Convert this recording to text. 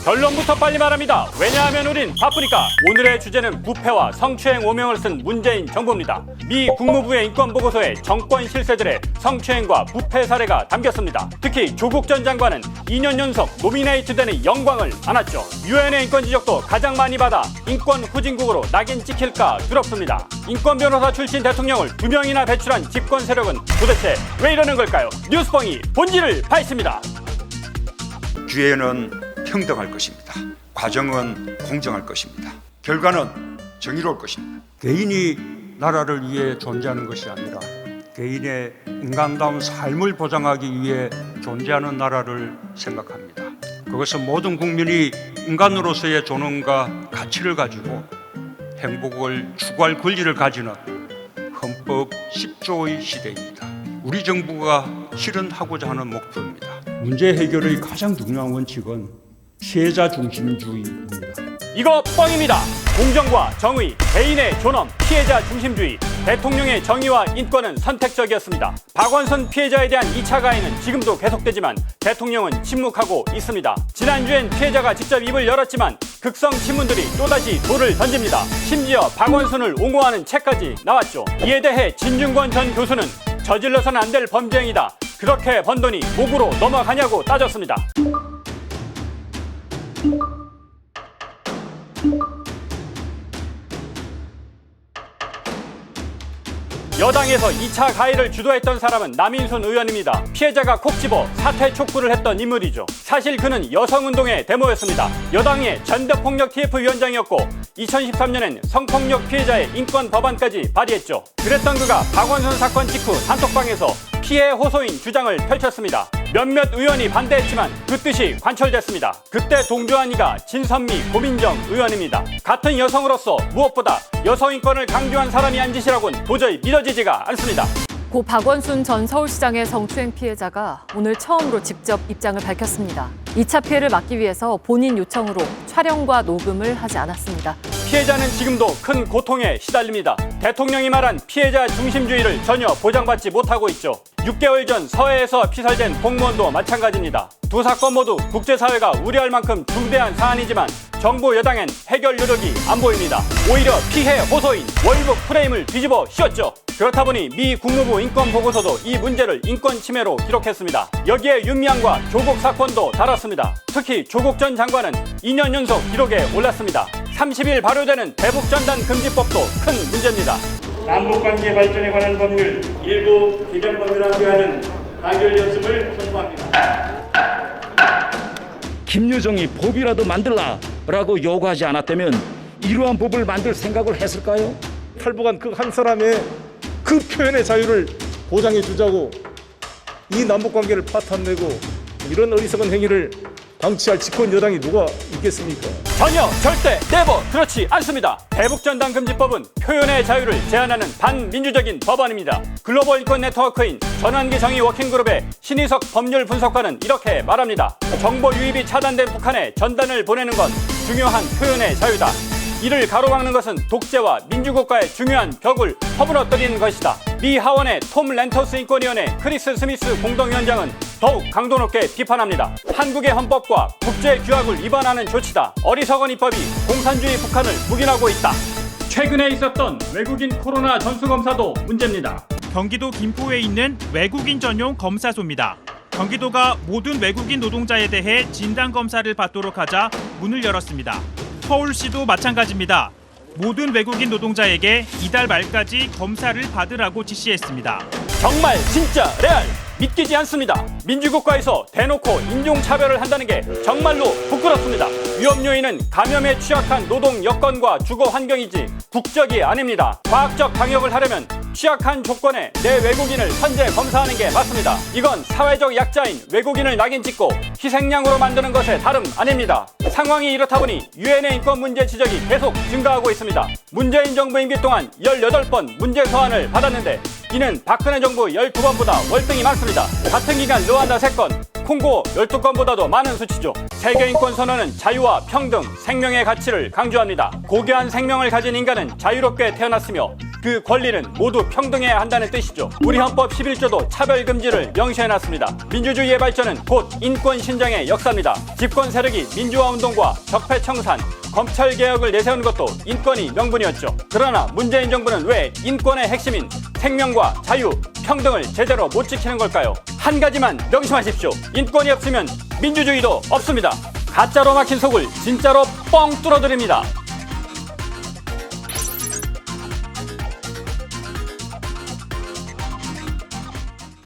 결론부터 빨리 말합니다. 왜냐하면 우린 바쁘니까. 오늘의 주제는 부패와 성추행 오명을 쓴 문재인 정부입니다. 미 국무부의 인권보고서에 정권 실세들의 성추행과 부패 사례가 담겼습니다. 특히 조국 전 장관은 2년 연속 노미네이트되는 영광을 안았죠. 유엔의 인권 지적도 가장 많이 받아 인권 후진국으로 낙인 찍힐까 두렵습니다. 인권 변호사 출신 대통령을 2명이나 배출한 집권 세력은 도대체 왜 이러는 걸까요? 뉴스봉이 본질을 파헤칩니다. 기회는 평등할 것입니다. 과정은 공정할 것입니다. 결과는 정의로울 것입니다. 개인이 나라를 위해 존재하는 것이 아니라 개인의 인간다운 삶을 보장하기 위해 존재하는 나라를 생각합니다. 그것은 모든 국민이 인간으로서의 존엄과 가치를 가지고 행복을 추구할 권리를 가지는 헌법 10조의 시대입니다. 우리 정부가 실현하고자 하는 목표입니다. 문제 해결의 가장 중요한 원칙은 피해자 중심주의입니다. 이거 뻥입니다. 공정과 정의, 개인의 존엄, 피해자 중심주의, 대통령의 정의와 인권은 선택적이었습니다. 박원순 피해자에 대한 2차 가해는 지금도 계속되지만 대통령은 침묵하고 있습니다. 지난주엔 피해자가 직접 입을 열었지만 극성 친문들이 또다시 돌을 던집니다. 심지어 박원순을 옹호하는 책까지 나왔죠. 이에 대해 진중권 전 교수는 저질러서는 안 될 범죄 행위다. 그렇게 번 돈이 목으로 넘어가냐고 따졌습니다. 여당에서 2차 가해를 주도했던 사람은 남인순 의원입니다. 피해자가 콕 집어 사퇴 촉구를 했던 인물이죠. 사실 그는 여성운동의 데모였습니다. 여당의 전대폭력 TF위원장이었고 2013년엔 성폭력 피해자의 인권 법안까지 발의했죠. 그랬던 그가 박원순 사건 직후 단톡방에서 피해 호소인 주장을 펼쳤습니다. 몇몇 의원이 반대했지만 그 뜻이 관철됐습니다. 그때 동조한 이가 진선미 고민정 의원입니다. 같은 여성으로서 무엇보다 여성 인권을 강조한 사람이 한 짓이라고는 도저히 믿어지지가 않습니다. 고 박원순 전 서울시장의 성추행 피해자가 오늘 처음으로 직접 입장을 밝혔습니다. 2차 피해를 막기 위해서 본인 요청으로 촬영과 녹음을 하지 않았습니다. 피해자는 지금도 큰 고통에 시달립니다. 대통령이 말한 피해자 중심주의를 전혀 보장받지 못하고 있죠. 6개월 전 서해에서 피살된 공무원도 마찬가지입니다. 두 사건 모두 국제사회가 우려할 만큼 중대한 사안이지만 정부 여당엔 해결 노력이 안 보입니다. 오히려 피해 호소인 월북 프레임을 뒤집어 씌웠죠. 그렇다 보니 미 국무부 인권보고서도 이 문제를 인권 침해로 기록했습니다. 여기에 윤미향과 조국 사건도 달았습니다. 특히 조국 전 장관은 2년 연속 기록에 올랐습니다. 30일 발효되는 대북전단금지법도 큰 문제입니다. 남북관계 발전에 관한 법률 일부 개정 법률 합의하는 가결 연습을 선포합니다. 김여정이 법이라도 만들라라고 요구하지 않았다면 이러한 법을 만들 생각을 했을까요? 탈북한 그 한 사람의 그 표현의 자유를 보장해 주자고 이 남북관계를 파탄내고 이런 어리석은 행위를 방치할 집권 여당이 누가 있겠습니까? 전혀 절대 네버 그렇지 않습니다. 대북전단금지법은 표현의 자유를 제한하는 반민주적인 법안입니다. 글로벌 인권 네트워크인 전환기 정의 워킹그룹의 신희석 법률 분석관은 이렇게 말합니다. 정보 유입이 차단된 북한에 전단을 보내는 건 중요한 표현의 자유다. 이를 가로막는 것은 독재와 민주국가의 중요한 벽을 허물어뜨리는 것이다. 미 하원의 톰 렌터스 인권위원회 크리스 스미스 공동위원장은 더욱 강도 높게 비판합니다. 한국의 헌법과 국제규약을 위반하는 조치다. 어리석은 입법이 공산주의 북한을 묵인하고 있다. 최근에 있었던 외국인 코로나 전수검사도 문제입니다. 경기도 김포에 있는 외국인 전용 검사소입니다. 경기도가 모든 외국인 노동자에 대해 진단검사를 받도록 하자 문을 열었습니다. 서울시도 마찬가지입니다. 모든 외국인 노동자에게 이달 말까지 검사를 받으라고 지시했습니다. 정말 진짜 레알 믿기지 않습니다. 민주국가에서 대놓고 인종차별을 한다는 게 정말로 부끄럽습니다. 위험 요인은 감염에 취약한 노동 여건과 주거 환경이지 국적이 아닙니다. 과학적 방역을 하려면 취약한 조건에 내 외국인을 선제 검사하는 게 맞습니다. 이건 사회적 약자인 외국인을 낙인 찍고 희생양으로 만드는 것에 다름 아닙니다. 상황이 이렇다 보니 유엔의 인권 문제 지적이 계속 증가하고 있습니다. 문재인 정부 임기 동안 18번 문제 서한을 받았는데 이는 박근혜 정부 12번보다 월등히 많습니다. 같은 기간 르완다 3건, 콩고 12건보다도 많은 수치죠. 세계인권선언은 자유와 평등, 생명의 가치를 강조합니다. 고귀한 생명을 가진 인간은 자유롭게 태어났으며 그 권리는 모두 평등해야 한다는 뜻이죠. 우리 헌법 11조도 차별금지를 명시해놨습니다. 민주주의의 발전은 곧 인권 신장의 역사입니다. 집권 세력이 민주화 운동과 적폐청산, 검찰개혁을 내세운 것도 인권이 명분이었죠. 그러나 문재인 정부는 왜 인권의 핵심인 생명과 자유, 평등을 제대로 못 지키는 걸까요? 한 가지만 명심하십시오. 인권이 없으면 민주주의도 없습니다. 가짜로 막힌 속을 진짜로 뻥 뚫어드립니다.